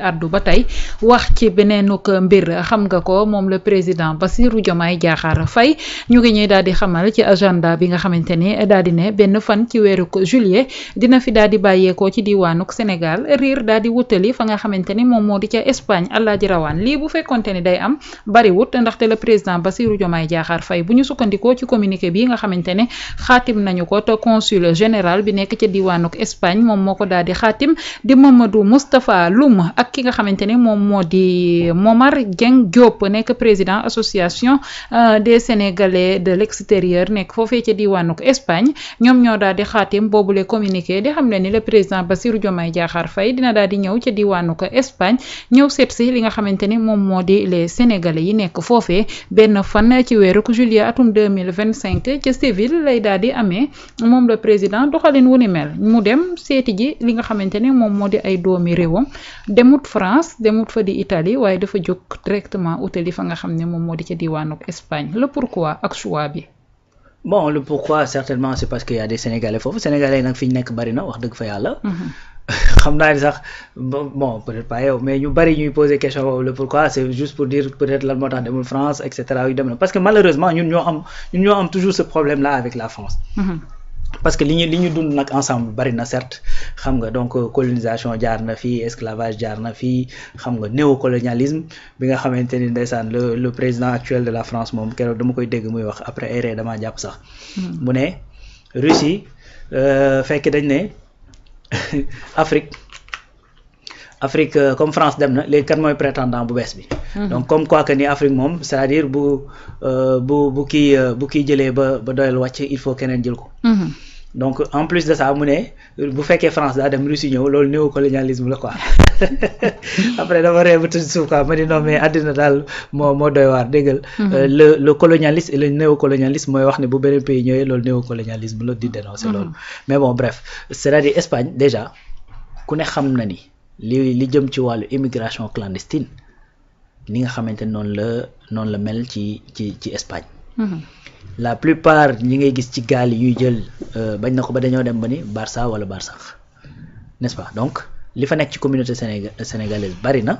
àddu ba tey wax ci beneenuk mbir xam nga ko moom le président Bassirou Diomaye Diakhar Faye ñu ngi ñuy daal di xamal ci agenda bi nga xamante ni daal di ne benn fan ci weeru juillet dina fi daal di bàyyeekoo ci diwaanuk Sénégal riir daal di wutali fa nga xamante ni moom moo di ca Espagne Alaaji Rawaan lii bu fekkonte ni day am bariwut ndaxte le président Bassirou Diomaye Diakhar Faye bu ñu sukkandikoo ci communiqué bi nga xamante ne xaatim nañu ko te consul général bi nekk ca diwaanuk Espagne moom moo ko daal di xaatim di Mamadou Moustapha Loum ak ki nga xamante ni moom moo di Momar Dieng Diop nekk président association des Sénégalais de l'extérieur nekk foofee ca diwaanuk Espagne ñoom ñoo daal di xaatim boobule communiqué di xam ne ni le président Bassirou Diomaye Diakhar Faye dina daal di ñëw ca diwaanuk Espagne ñëw seet si li nga xamante ni moom moo di les Sénégalais yi nekk foofee benn fan ci weeru juillet atum 2025 ca Séville lay daal di amee moom le président doxalin wu ni mel mu dem seeti ji li nga xamante ni moom moo di ay doomi réewam demut France demut fa di Italie waaye dafa jóg directement utali fa nga xam ne moom moo di ca diwaanuk Espagne le pourquoi ak choix bi. Bon, le pourquoi certainement c'est parce qu'il y a des Sénégalais foofu Sénégalais nag fi ñu nekk bari na wax dëgg fa yàlla. xam naa ni sax bon peut-être pas yow mais ñu bari ñuy poser question boobu le pourquoi c'est juste pour dire peut-être lan moo tax demul France et cetera yu dem na parce que malheureusement ñun ñoo am toujours ce problème là avec la France. parce que li ñu dund nag ensemble bari na certes xam nga donc colonisation jaar na fii esclavage jaar na fii xam nga néocolonialisme bi nga xamante ni ndeysaan le président actuel de la France moom keroog dama koy dégg muy wax après ay damaa jàpp sax. mu ne Russie fekk dañ ne Afrique comme France dem na léegi kan mooy prétendant bu bees bi. donc comme quoi que ni Afrique moom c'est-à-dire bu kii jëlee ba doyal wàcc il faut keneen jël ko. donc en plus de ça mu ne bu fekkee France daa dem Russie ñëw loolu néocolonialisme la quoi après dama ree ba tëdd suuf quoi ma di non mais àddina daal moo doy waar déggal le colonialisme et le néocolonialisme mooy wax ne bu beneen pays ñëwee loolu néocolonialisme la di dénoncer loolu mais bon bref c'est-à-dire Espagne déjà ku ne xam na ni li jëm ci wàllu immigration clandestine ni nga xamante noonu la mel ci Espagne. La plupart ñi ngay gis ci gaal yi ñuy jël bañ na ko ba dañoo dem ba ni Barça wala Barsax n'est-ce pas donc li fa nekk ci communauté sénégalaise bari na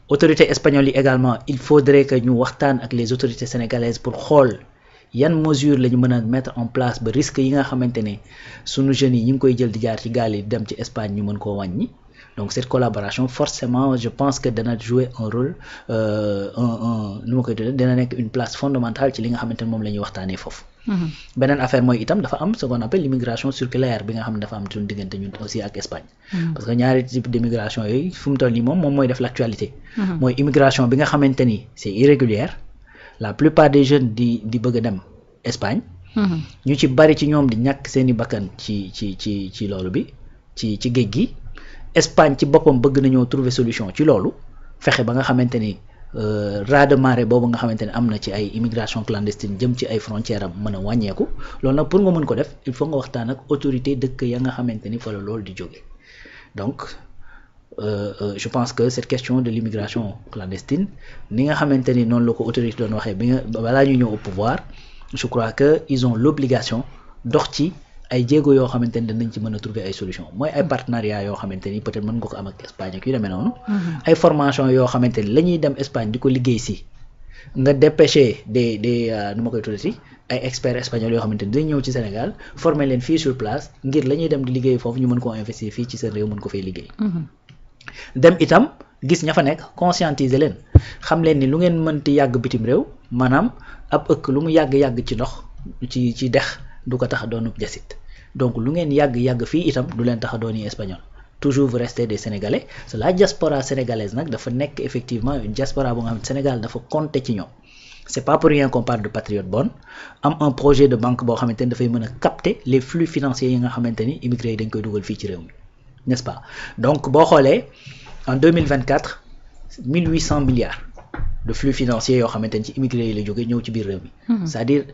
autorités espagnoles yi également il faudrait que ñu waxtaan ak les autorités sénégalaises pour xool yan mesures la ñu mën a mettre en place ba risque yi nga xamante ne sunu jeunes yi ñu ngi koy jël di jaar ci gaal yi dem ci Espagne ñu mën koo wàññi. Donc cette collaboration forcément je pense que dana jouer un rôle nu ma koy tuddee dina nekk une place fondamentale ci li nga xamante ne moom la ñuy waxtaanee foofu. beneen affaire mooy itam dafa am ce qu'on appelle l'immigration circulaire bi nga xam ne dafa am suñu diggante ñun aussi ak Espagne. parce que ñaari type d'immigration yooyu fu mu toll nii moom mooy def l'actualité. mooy immigration bi nga xamante ni c'est irrégulière la plupart des jeunes di bëgg a dem Espagne. ñu ci bari ci ñoom di ñàkk seeni bakkan ci loolu bi ci géej gi. Espagne ci boppam bëgg nañoo trouver solution ci loolu fexe ba nga xamante ni raz de marée boobu nga xamante ni am na ci ay immigration clandestine jëm ci ay frontières am mën a wàññeeku loolu nag pour nga mën ko def il faut nga waxtaan ak autorité dëkk ya nga xamante ni fa la loolu di jóge donc je pense que cette question de l'immigration clandestine ni nga xamante ni noonu la ko autorité doon waxee bi nga balaa ñu ñëw au pouvoir je crois que ils ont l'obligation dox ci ay jéego yoo xamante ni danañ ci mën a trouver ay solutions mooy ay partenariats yoo xamante ni peut-être mën nga ko am ak Espagne ak yu demee noonu. ay formation yoo xamante ni la ñuy dem Espagne di ko liggéey si nga dépêcher des nu ma koy tuddati ay experts espagnols yoo xamante ni dañ ñëw ci Sénégal former leen fii sur place ngir la ñuy dem di liggéey foofu ñu mën koo investir fii ci seen réew mën ko fay liggéey. dem itam gis ña fa nekk conscientiser leen xam leen ni lu ngeen mënti yàgg bitim réew maanaam ab ëkk lu mu yàgg-yàgg ci ndox ci dex du ko tax a doon jasit donc lu ngeen yàgg fii itam du leen tax a doon espagnol toujours vous restez des Sénégalais c'est la diaspora sénégalaise nag dafa nekk effectivement une diaspora bu nga xam ne Sénégal dafa compter ci ñoom c'est pas pour rien qu'on parle de patriote bonne am un projet de banque boo xamante ni dafay mën a capter les flux financiers yi nga xamante ni immigrés yi dañ koy dugal fii ci réew mi n'est-ce pas donc boo xoolee en 2024 1800 milliards de flux financiers yoo xamante ni ci immigrés yi la jógee ñëw ci biir réew mi c'est-à-dire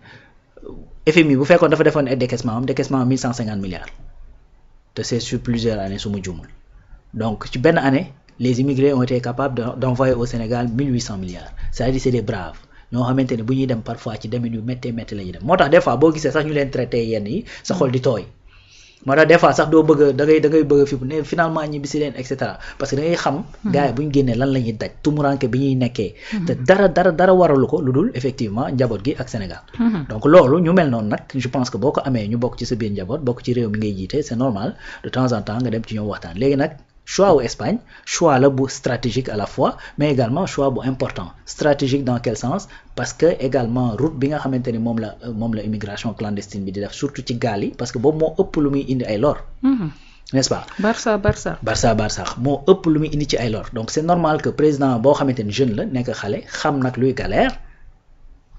FMI bu fekkoon dafa defoon ay décaissement 1150 milliards te c'est sur plusieurs années su ma juumul donc ci benn année les immigrés ont été capables d'envoyer au Sénégal 1800 milliards c'est-à-dire c'est des braves ñoo xamante ne bu ñuy dem parfois ci demin yu méttee la ñuy dem moo tax des fois boo gisee sax ñu leen traité yenn yi sa xol di tooy moo tax des fois sax doo bëgg da ngay bëgg fi ne finalement ñibbi si leen et cetera parce que da ngay xam gars yi bu ñu génnee lan la ñuy daj tumuranke bi ñuy nekkee te dara waralu ko lu dul effectivement njaboot gi ak Sénégal donc loolu ñu mel noonu nag je pense que boo ko amee ñu bokk ci sa biir njaboot bokk ci réew mi ngay jiite c'est normal de temps en temps nga dem ci ñoom waxtaan léegi nag choix wu Espagne choix la bu stratégique à la fois mais également choix bu important stratégique dans quel sens parce que également route bi nga xamante ni moom la immigration clandestine bi di def surtout ci gaal yi parce que boobu moo ëpp lu muy indi ay lor n'est-ce pas Barça moo ëpp lu muy indi ci ay lor donc c'est normal que président boo xamante ni jeune la nekk xale xam nag luy galère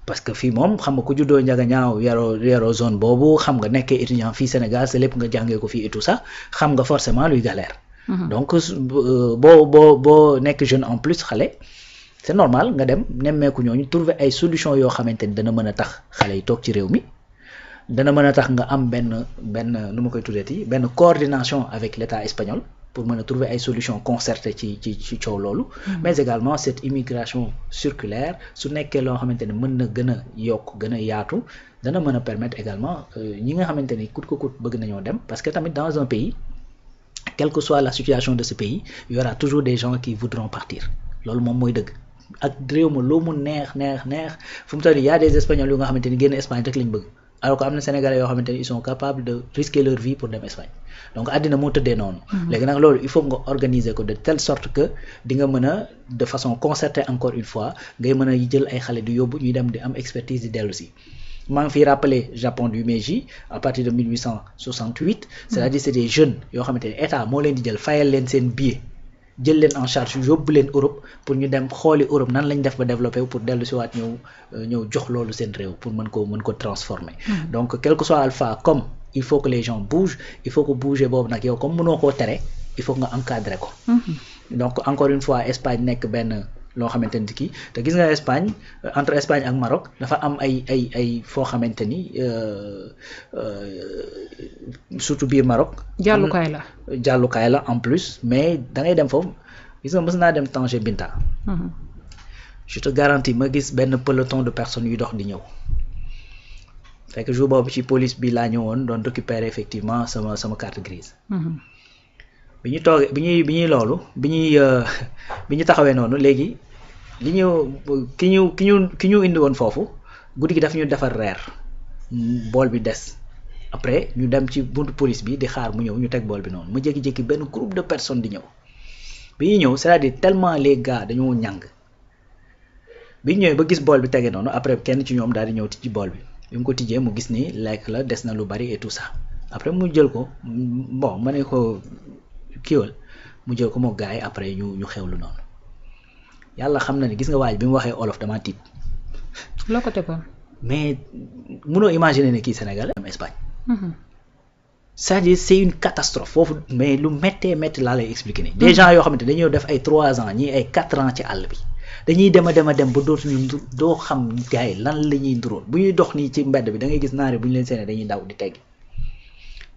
parce que fii moom xam nga ku juddoo njaga ñaaw yaroo zone boobu xam nga nekkee étudiant fii Sénégal c'est lépp nga jàngee ko fii et tout ça xam nga forcément luy galère donc boo nekk jeune en plus xale c'est normal nga dem nemmeeku ñooñu trouver ay solution yoo xamante ni dana mën a tax xale yi toog ci réew mi dana mën a tax nga am benn nu ma koy tuddeeti benn coordination avec l'État espagnol pour mën a trouver ay solutions concertées ci coow loolu mais également cette immigration circulaire su nekkee loo xamante ni mën na gën a yokk gën a yaatu dana mën a permettre également ñi nga xamante ni coûte que coûte bëgg nañoo dem parce que tamit dans un pays quelle que soit la situation de ce pays il y aura toujours des gens qui voudront partir loolu moom mooy dëgg ak réew ma loo mu neex fu mu toll nii y a des Espagnols yu nga xamante ni génn Espagne rek lañ bëgg alors que am na Sénégalais yoo xamante ni ils sont capables de risquer leur vie pour dem Espagne donc àddina moo tëddee noonu léegi nag loolu il faut nga organiser ko de telle sorte que di nga mën a de façon concertée encore une fois ngay mën a jël ay xale di yóbbu ñuy dem di am expertise di dellu si maa ngi fiy rappelé Japon du Meiji à partir de 1868 c'est-à-dire c'est des jeunes yoo xamante ni état moo leen di jël fayal leen seen billet jël leen en charge yóbbu leen Europe pour ñu dem xooli Europe nan lañ def ba développé pour dellu si waat ñëw jox loolu seen réew pour mën ko transformer donc quel que soit alpha comme il faut que les gens bougent il faut que bouger boobu nag yow comme mënoo koo tere il faut que nga encadrer ko donc encore une fois Espagne nekk benn loo xamante ni kii te gis nga Espagne entre Espagne ak Maroc dafa am ay foo xamante ni surtout biir Maroc. jàllukaay la en plus mais da ngay dem foofu gis nga mës naa dem Tanger Binta. je te garantis ma gis benn peloton de personnes yu dox di ñëw fekk jour boobu ci police bi laa ñëwoon doon récupérer effectivement sama carte grise. bi ñu toogee bi ñu taxawee noonu léegi ki ñu indi woon foofu guddi gi daf ñu defar reer bool bi des après ñu dem ci buntu police bi di xaar mu ñëw ñu teg bool bi noonu ma jékki-jékki benn groupe de personnes di ñëw bi ñuy ñëw c'est-à-dire tellement les gars dañoo ñàng bi ñu ñëwee ba gis bool bi tege noonu après kenn ci ñoom daal di ñëw tijji bool bi mu ko tijjee mu gis ni lekk la des na lu bari et tout ça après mu jël ko bon ma ne ko kiiwal mu jël ko moo gaay après ñu xewlu noonu yàlla xam na ni gis nga waaj bi mu waxee olof dama tiit. loo ko tegoon. mais mënoo imaginer ne kii Sénégal am Espagne. c'est-à-dire c'est une catastrophe foofu mais lu méttee laa lay expliquer nii. des gens yoo xamante dañuy def ay 3 ans ñii ay 4 ans ci àll bi dañuy dem a dem ba dootuñu doo xam gars yi lan la ñuy nduróol bu ñuy dox nii ci mbedd bi da ngay gis naari bu ñu leen seenee dañuy daw di teggi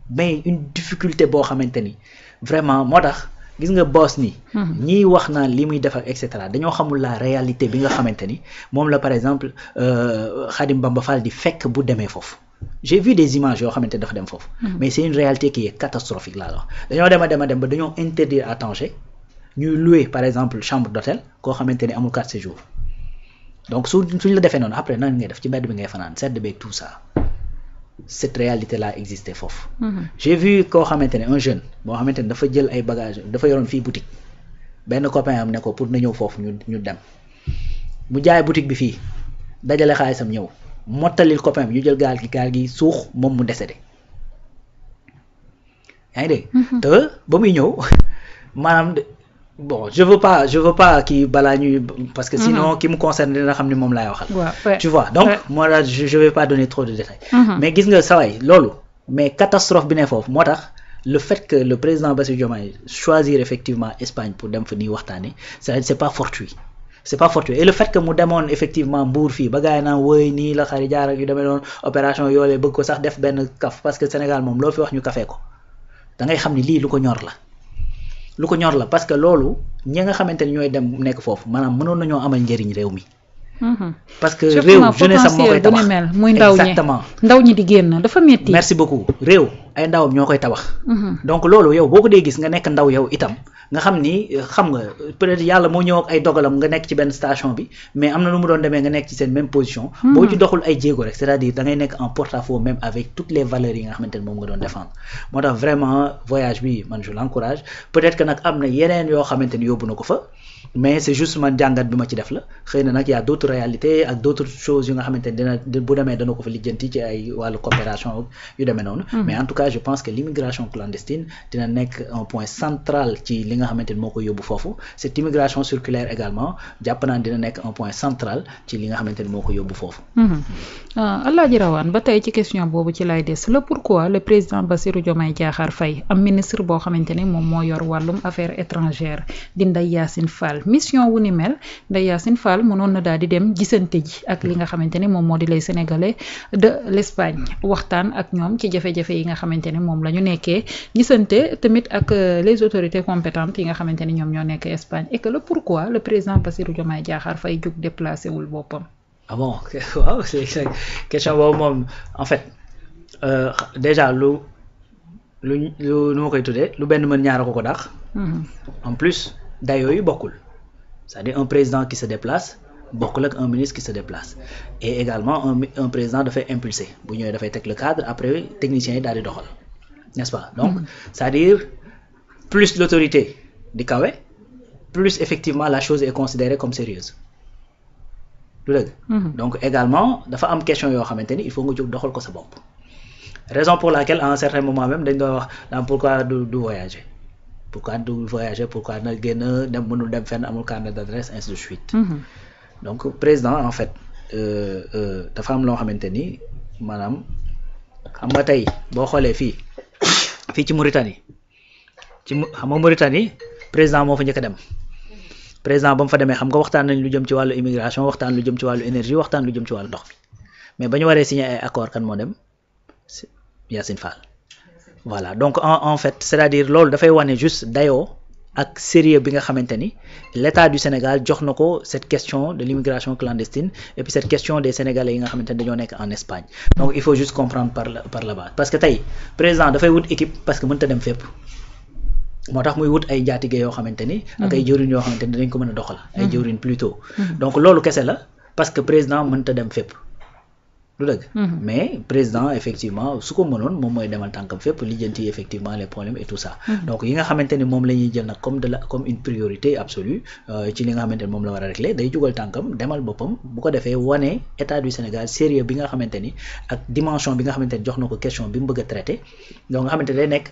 mais une difficulté boo xamante ni vraiment moo tax gis nga boss nii. ñiy wax naan li muy def ak et cetera dañoo xamul la réalité bi nga xamante ni moom la par exemple Khadim Bamba Fall di fekk bu demee foofu. j'ai vu des images yoo xamante dafa dem foofu. mais c'est une réalité qui est catastrophique laa la wax dañoo dem a dem ba dañoo interdire à Tanger ñuy louer par exemple chambre d'hôtel koo xamante ni amul 4 séjours donc suñ la defee noonu après nan ngay def ci mbedd bi ngay fanaan sedd beeg tout ça. cette réalité là existait foofu. j'ai vu koo xamante ne un jeune boo xamante ne dafa jël ay bagages dafa yoroon fii boutique benn copain am ne ko pour na ñëw foofu ñu dem mu jaay boutique bi fii dajale xaalisam ñëw mottalil copain bi ñu jël gaal gi suux moom mu décédé yaa ngi dégg. te ba muy ñëw maanaam bon je veux pas kii balaa ñuy parce que sinon ki mu concerne dina xam ni moom laay waxal. tu vois donc moi là je vais pas donner trop de détails. mais gis nga saway loolu mais catastrophe bi ne foofu moo tax le fait que le président Bassirou Diomaye choisir effectivement Espagne pour dem fa nii waxtaanee c'est pas fortuit et le fait que mu demoon effectivement Mbour fii ba gars yi naan wooy nii la xari jaar ak yu demee noonu opération yoolee bëgg ko sax def benn kaf parce que Sénégal moom loo fi wax ñu kafee ko da ngay xam ni lii lu ko ñor la parce que loolu ñi nga xamante ni ñooy dem nekk foofu maanaam mënoon nañoo amal njëriñ réew mi parce que réew jeunesse am moo koy tabax muy ndaw ñi exactement ndaw ñi di génn dafa métti. merci beaucoup réew ay ndawam ñoo koy tabax. donc loolu yow boo ko dee gis nga nekk ndaw yow itam nga xam ni xam nga peut-être yàlla moo ñëw ak ay dogalam nga nekk ci benn station bi mais am na nu mu doon demee nga nekk ci seen même position. boo ci doxul ay jéego rek c'est-à-dire da ngay nekk en porte-à-faux même avec toutes les valeurs yi nga xamante ne moom nga doon défendre moo tax vraiment voyage bi man je l'encourage peut-être que nag am na yeneen yoo xamante ni yóbbu na ko fa. mais c'est juste man jàngat bi ma ci def la xëy na nag y a d'autres réalités ak d'autres choses yu nga xamante ne dina bu demee dana ko fa lijjanti ci ay wàllu coopération yu demee noonu. mais en tout cas je pense que l'immigration clandestine dina nekk un point central ci li nga xamante ne moo ko yóbbu foofu cette immigration circulaire également jàpp naa dina nekk un point central ci li nga xamante ne moo ko yóbbu foofu. Alaaji Rawane ba tey ci question boobu ci lay des le pourquoi le président Bassirou Diomaye Diakhar Faye am ministre boo xamante ne moom moo yor wàllum affaires étrangères di Ndeye Yacine Fall mission wu ni mel Ndeye Yacine Fall mënoon na daal di dem gisante ji ak li nga xamante ne moom moo di les Sénégalais de l'Espagne waxtaan ak ñoom ci jafe-jafe yi nga xamante ne moom la ñu nekkee gisante tamit ak les autorités compétentes yi nga xamante ne ñoom ñoo nekk Espagne et que le pourquoi le président Bassirou Diomaye Diakhar Faye jóg déplacé wul boppam. ah bon waaw c'est question boobu moom en fait déjà lu ma koy tuddee lu benn mën ñaar ko dàq. en plus dayoo yi bokkul c'est-à-dire un président qui se déplace bokkul ak un ministre qui se déplace et également un président dafay impulser bu ñëwee dafay teg le cadre après techniciens yi daal di doxal n'est-ce pas donc c'est-à-dire plus l'autorité di kawe plus effectivement la chose est considérée comme sérieuse du dëgg donc également dafa am question yoo xamante ni il faut nga jóg doxal ko sa bopp raison pour laquelle à un certain moment même dañ doon wax daan pourquoi du voyager pourquoi na génn dem mënul dem fenn amul carnet d'adresse ainsi de suite donc président en fait dafa am loo xamante ni maanaam xam nga tey boo xoolee fii ci Mauritanie xam nga Mauritanie président moo fa njëkk a dem président ba mu fa demee xam nga waxtaan nañ lu jëm ci wàllu immigration waxtaan lu jëm ci wàllu énergie waxtaan lu jëm ci wàllu ndox bi mais ba ñu waree signer ay accord kan moo dem Yacine Fall voilà donc en fait c'est-à-dire loolu dafay wane juste dayoo ak sérieux bi nga xamante ni l'État du Sénégal jox na ko cette question de l'immigration clandestine et puis cette question des Sénégalais yi nga xamante ni dañoo nekk en Espagne donc il faut juste comprendre par là-bas parce que tey président dafay wut équipe parce que mënta dem fépp moo tax muy wut ay njaatige yoo xamante ni ak ay jëwriñ yoo xamante ni dinañ ko mën a doxal ay jëwriñ plutôt donc loolu kese la parce que président mënta dem fépp du dëgg mais président effectivement su ko mënoon moom mooy demal tànkam fépp lijjanti effectivement les problèmes et tout ça donc yi nga xamante ni moom la ñuy jël nag comme une priorité absolue ci li nga xamante ni moom la war a régler day jugal tànkam demal boppam bu ko defee wane état du Sénégal sérieux bi nga xamante ni ak dimension bi nga xamante ni jox na ko question bi mu bëgg a traiter donc nga xamante day nekk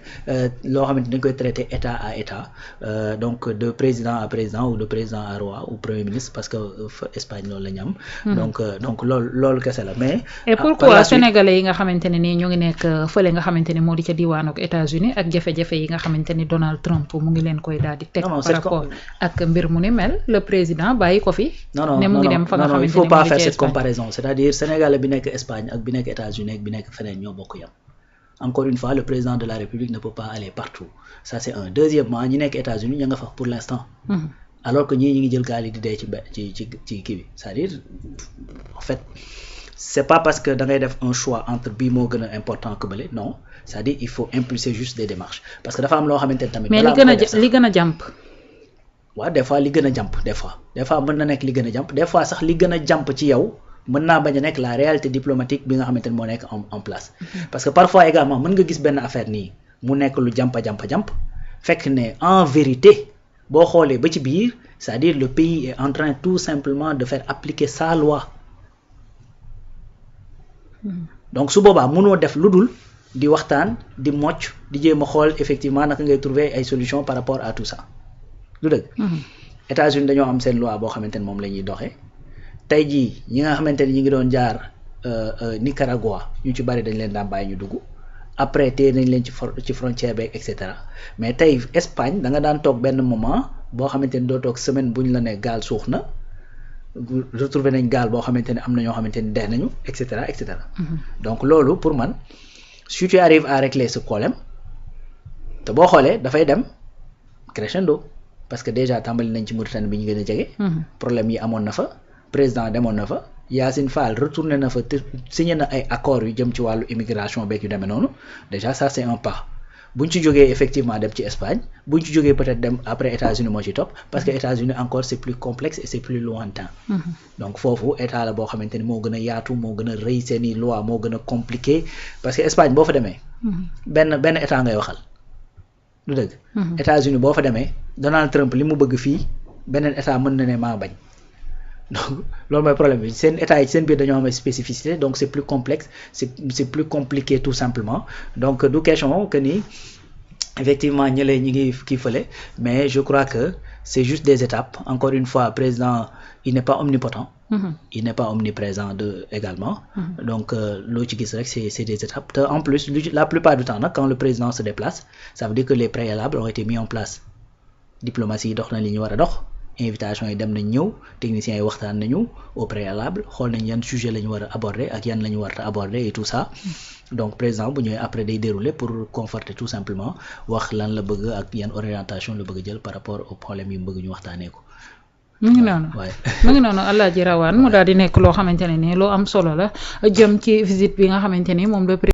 loo xamante dañ koy traiter état à état donc de président à président ou de président à roi ou premier ministre parce que Espagne loolu la ñu am donc loolu kese la mais et pourquoi sénégalais yi nga xamante ne nii ñu ngi nekk fële nga xamante ne moo di ca diwaanu ak États-Unis ak jafe-jafe yi nga xamante ni Donald Trump mu ngi leen koy daal di teg par rapport ak mbir mu ni mel le président bàyyi ko fi ne mu ngi dem fa nga xamante ne il faut pas faire cette comparaison c'est-à-dire sénégalais bi nekk Espagne ak bi nekk États-Unis ak bi nekk feneen ñoo bokk yam encore une fois le président de la République ne peut pas aller partout ça c'est un deuxièmement ñi nekk États-Unis ña nga fa pour l'instant alors que ñii ñi ngi jël gaal yi di dee ci kii bi c'est-à-dire en fait c'est pas parce que da ngay def un choix entre bii moo gën a important que bële non c'est-à-dire il faut impulser juste des démarches parce que dafa am loo xamante ne tamit. mais li gën a jàmp. waaw des fois li gën a jàmp des fois mën na nekk li gën a jàmp des fois sax li gën a jàmp ci yow mën naa bañ a nekk la réalité diplomatique bi nga xamante ne moo nekk en place. parce que parfois également mën nga gis benn affaire nii mu nekk lu jàmp fekk ne en vérité boo xoolee ba ci biir c'est-à-dire le pays est en train tout simplement de faire appliquer sa loi. donc su boobaa mënoo def lu dul di waxtaan di mocc di jéem a xool effectivement naka ngay trouver ay solutions par rapport à tout ça lu dëgg États-Unis dañoo am seen loi boo xamante ne moom la ñuy doxee tey jii ñi nga xamante ne ñi ngi doon jaar Nicaragua ñu ci bari dañ leen daan bàyyi ñu dugg après téye nañ leen ci frontière beeg et cetera mais tey Espagne da nga daan toog benn moment boo xamante ni doo toog semaine buñ la ne gaal suux na retrouver nañ gaal boo xamante ne am na ñoo xamante ni dee nañu et cetera et cetera. donc loolu pour man si tu arrives à régler ce problème te boo xoolee dafay dem crescendo parce que déjà tàmbali nañ ci Mauritanie bi ñu gën a jege. problème yi amoon na fa président demoon na fa Yacine Fall retourné na fa te signé na ay accords yu jëm ci wàllu immigration beeg yu demee noonu déjà ça c'est un pas buñ ci jógee effectivement dem ci Espagne buñ ci jógee peut-être dem après États-Unis moo ci topp parce que États-Unis encore c'est plus complexe et c'est plus lointain donc foofu état la boo xamante ni moo gën a yaatu moo gën a rëy seeni loi moo gën a compliqué parce que Espagne boo fa demee benn état ngay waxal du dëgg États-Unis boo fa demee Donald Trump li mu bëgg fii beneen état mën na ne maa bañ donc loolu mooy problème bi seen état yi seen biir dañoo am ay spécificité donc c'est plus complexe c'est plus compliqué tout simplement donc du question que ni effectivement ñële ñi ngi kii fële mais je crois que c'est juste des étapes encore une fois président il n'est pas omnipotent il n'est pas omniprésent également donc loo ci gis rek c'est des étapes te en plus la plupart du temps nag quand le président se déplace ça veut dire que les préalables ont été mis en place diplomatie yi dox na li ñu war a dox invitation yi dem nañ ñëw techniciens yi waxtaan nañu au préalable xool nañ yan sujet la ñu war a aborder ak yan la ñu war a aborder et tout ça donc président bu ñëwee après day dérouler pour conforter tout simplement wax lan la bëgg ak yan orientation la bëgg a jël par rapport au problème yi mu bëgg ñu waxtaanee ko. mu ngi noonu Alaaji Rawane mu daal di nekk loo xamante ne nii loo am solo la jëm ci visite bi nga xamante ni moom la